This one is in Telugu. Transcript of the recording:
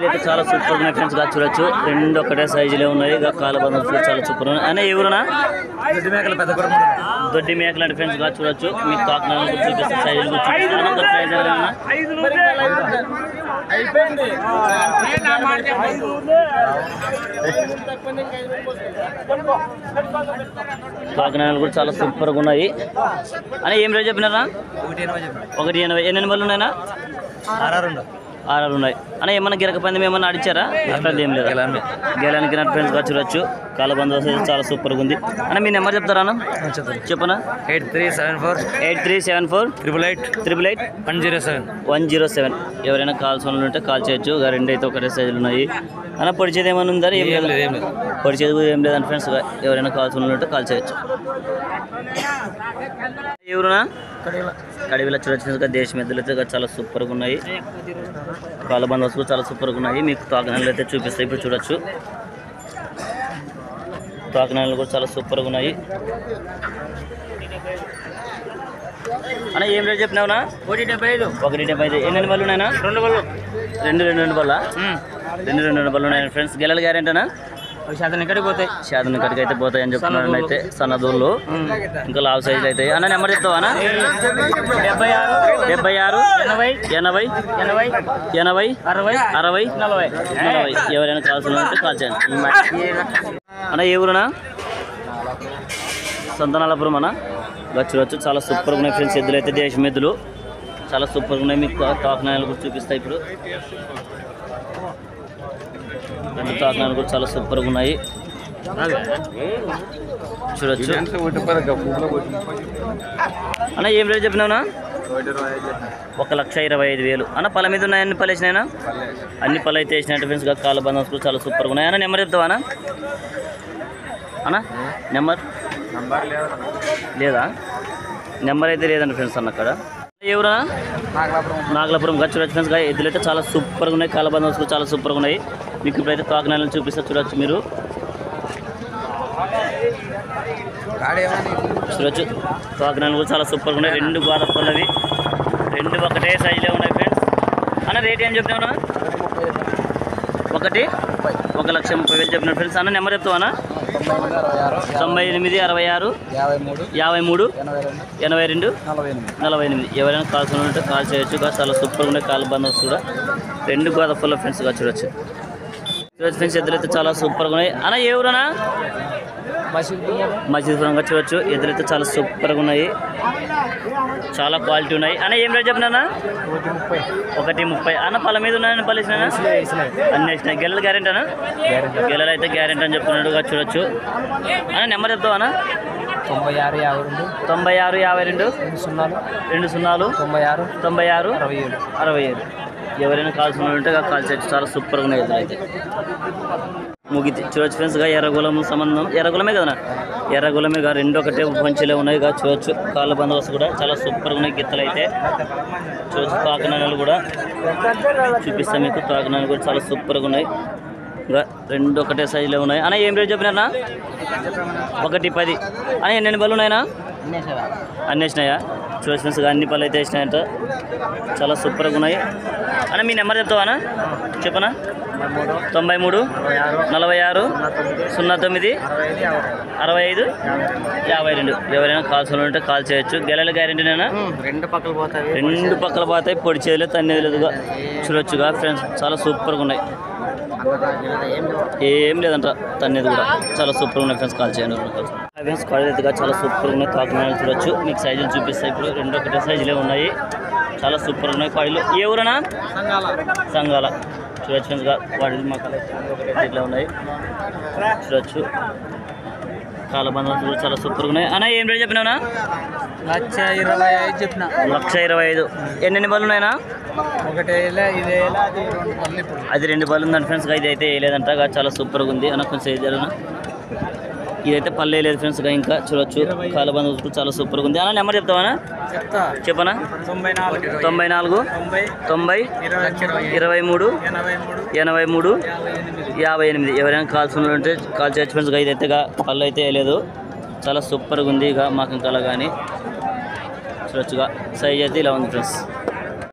అయితే చాలా సూపర్ ఉన్నాయి ఫ్రెండ్స్ గా చూడొచ్చు. రెండు ఒకటే సైజులో ఉన్నాయి. కాల బంధం చాలా సూపర్ ఉన్నాయి. అనే ఎవరునా దొడ్డి మేకలు అంటే ఫ్రెండ్స్ గా చూడొచ్చు. మీకు తాకునాలు చూపిస్తే సైజులు కాకినాడలు కూడా చాలా సూపర్గా ఉన్నాయి. అని ఏం రేట్ చెప్పినారా? 180. ఎన్ని బళ్ళు ఉన్నాయినా? 6 ఉన్నాయి. అన్న ఏమన్నా గిరక పందెం ఏమన్నా ఆడిచ్చారా? అట్లా ఏం లేదు. గెలానికి ఫ్రెండ్స్ గా చూడొచ్చు. కాల బందోబస్తు చాలా సూపర్గా ఉంది. అన్న మీ నెంబర్ చెప్తారా? చెప్పనా? 8374 888 107. ఎవరైనా కాల్స్ ఉంటే కాల్ చేయొచ్చు. రెండు అయితే ఒకటే సైజులు ఉన్నాయి. అన్న పొడిచేది ఏమైనా ఉందా? ఏం లేదు. పొడిచేది ఏం లేదండి ఫ్రెండ్స్. ఎవరైనా కాల్స్ ఉంటే కాల్ చేయొచ్చు. ఎవరునా? కడివిలా చూడొచ్చు. దేశం ఎద్దులు అయితే చాలా సూపర్గా ఉన్నాయి. కాల బందోబస్తు చాలా సూపర్గా ఉన్నాయి. మీకు తాకినాలు అయితే చూపిస్తాయి. ఇప్పుడు చూడొచ్చు. తాకినాలు కూడా చాలా సూపర్గా ఉన్నాయి. అన్న ఏం రేట్ చెప్పినావునా? 175. ఎన్ని బళ్ళు ఉన్నాయినా? 2 బళ్ళు. 2 బళ్ళ 2 బళ్ళు ఉన్నాయి ఫ్రెండ్స్. గెలలు గ్యారెంటీనా? శాతం కడికి అయితే పోతాయి అని చెప్తున్నాను. అయితే సన్నదూళ్ళు ఇంకా లావ్ సైజులు అయితే. అన్న నెంబర్ చెప్తావా? 76 80 60 40. ఎవరైనా కావాల్సిన ఉంటే కాల్ చేయండి. అన్న ఏ ఊరునా? సంతనాలపురం అన్న. చూడొచ్చు చాలా సూపర్గా ఉన్నాయి ఫ్రెండ్స్. ఎద్దులు అయితే దేశం ఎద్దులు చాలా సూపర్గా ఉన్నాయి. మీకు తాకినాలు కూడా చూపిస్తాయి. ఇప్పుడు రెండు తాకినాలు కూడా చాలా సూపర్గా ఉన్నాయి. చూడొచ్చు. అన్న ఏం రేట్ చెప్పినావునా? 1,25,000. అన్న పళ్ళ మీద ఉన్నాయి. అన్ని పళ్ళు వేసినాయినా? అన్ని పళ్ళు అయితే వేసినట్టు ఫ్రెండ్స్. కాల బంధం కూడా చాలా సూపర్గా ఉన్నాయి. అన్న నెంబర్ చెప్తావా? అన్న నెంబర్ లేదా? నెంబర్ అయితే లేదండి ఫ్రెండ్స్. అన్న అక్కడ ఎవరా? నాగలాపురం. చూడొచ్చు ఫ్రెండ్స్. ఎద్దులు అయితే చాలా సూపర్గా ఉన్నాయి. కాల బంధం కూడా చాలా సూపర్గా ఉన్నాయి. మీకు ఇప్పుడైతే తాకినాలను చూపిస్తే చూడొచ్చు. మీరు చూడొచ్చు. తాకినాలు కూడా చాలా సూపర్గా ఉన్నాయి. 2 గోదాపల్లవి. 2 ఒకటే సైజులో ఉన్నాయి ఫ్రెండ్స్. అన్న రేట్ ఏం చెప్పినావునా? 1,30,000 చెప్పిన ఫ్రెండ్స్. అన్న నెంబర్ చెప్తావా? 98 66 53 82 48. ఎవరైనా కాల్స్ ఉంటే కాల్ చేయొచ్చు. చాలా సూపర్గా ఉన్నాయి. కాల బందోబస్తు కూడా 2 గోదాపల్ల ఫ్రెండ్స్గా చూడొచ్చు. ఫ్రెండ్స్ ఎద్దులు అయితే చాలా సూపర్గా ఉన్నాయి. అన్న ఏ ఊరనా? మసీదుపురంగా చూడొచ్చు. ఎద్దులు అయితే చాలా సూపర్గా ఉన్నాయి. చాలా క్వాలిటీ ఉన్నాయి. అన్న ఏం రేట్ చెప్పినా? 1,30. అన్న పళ్ళ మీద ఉన్నాయని పళ్ళు వేసినా? అన్నీ వేసినాయి. గెలలు గ్యారెంటీనా? గెలలు అయితే గ్యారెంటీ అని చెప్తున్నాడు. చూడొచ్చు. అన్న నెంబర్ చెప్తావా? 96 52 96 67 ఎవరైనా కాల్స్ ఉంటే కాల్ చేయొచ్చు. చాలా సూపర్గా ఉన్నాయి ఎదురు అయితే. ముగితి చూడొచ్చు ఫ్రెండ్స్. ఎర్రగొలం సంబంధం ఎర్రగొలమే కదా? ఎర్రగొలమే 2 ఒకటే పంచులే ఉన్నాయి. చూడొచ్చు. కాళ్ళ బందోబస్తు కూడా చాలా సూపర్గా ఉన్నాయి. గిత్తలు అయితే చూడొచ్చు. తాకినాలు కూడా చూపిస్తాం మీకు. తాకినాలు కూడా చాలా సూపర్గా ఉన్నాయి. ఇంకా 2 ఒకటే సైజులో ఉన్నాయి. అన్న ఏం రేట్ చెప్పినా? 1,10. అన్న ఎన్ని బళ్ళు ఉన్నాయినా? అన్నీ వేసినాయా? చూడొచ్చు ఫ్రెండ్స్. అన్ని పళ్ళు అయితే వేసినాయంట. చాలా సూపర్గా ఉన్నాయి. అన్న మీ నెంబర్ చెప్తావా? చెప్పనా? 93 46 09 65 52. ఎవరైనా కాల్స్ ఉంటే కాల్ చేయొచ్చు. గెలల గ్యారెంటీనేనా? 2 పక్కలు పోతాయి. పొడి చేయలేదు, తన్నేది లేదుగా. చూడొచ్చుగా ఫ్రెండ్స్. చాలా సూపర్గా ఉన్నాయి. ఏం లేదంట తన్నేది కూడా. చాలా సూపర్గా ఉన్నాయి ఫ్రెండ్స్. కాల్ చేయండి ఫ్రెండ్స్. క్వాలిటీగా చాలా సూపర్గా ఉన్నాయి. తాకినాలు చూడొచ్చు. మీకు సైజులు చూపిస్తాయి. ఇప్పుడు 2 ఒకటే సైజులే ఉన్నాయి. చాలా సూపర్గా ఉన్నాయి కాయలు. ఏ ఊరనా? సంగాల. చూడొచ్చు ఫ్రెండ్స్. వాటి మొక్కలు ఒకటే ఇట్లా ఉన్నాయి. చూడొచ్చు. కాల బంధం కూడా చాలా సూపర్గా ఉన్నాయి. అన్న ఏం రేట్ చెప్పినావునా? 1,25,000 చెప్పిన. 1,25,000. ఎన్ని బళ్ళు ఉన్నాయినా? అది 2 బళ్ళు ఉందండి ఫ్రెండ్స్. ఇది అయితే వేయలేదంట. చాలా సూపర్గా ఉంది. అన్న కొంచెం ఏదైనా ఇదైతే పల్లె లేదు ఫ్రెండ్స్. ఇంకా చూడొచ్చు. కాల బంధం చాలా సూపర్గా ఉంది. అన్న నెంబర్ చెప్తావా? చెప్పనా? 94 90 23 83 58. ఎవరైనా కాల్స్ ఉంటే కాల్ చేయొచ్చు ఫ్రెండ్స్. ఇదైతే పళ్ళు అయితే వేయలేదు. చాలా సూపర్గా ఉంది. మాకు ఇంకా కానీ చూడొచ్చుగా. సైజ్ అయితే ఇలా ఉంది ఫ్రెండ్స్.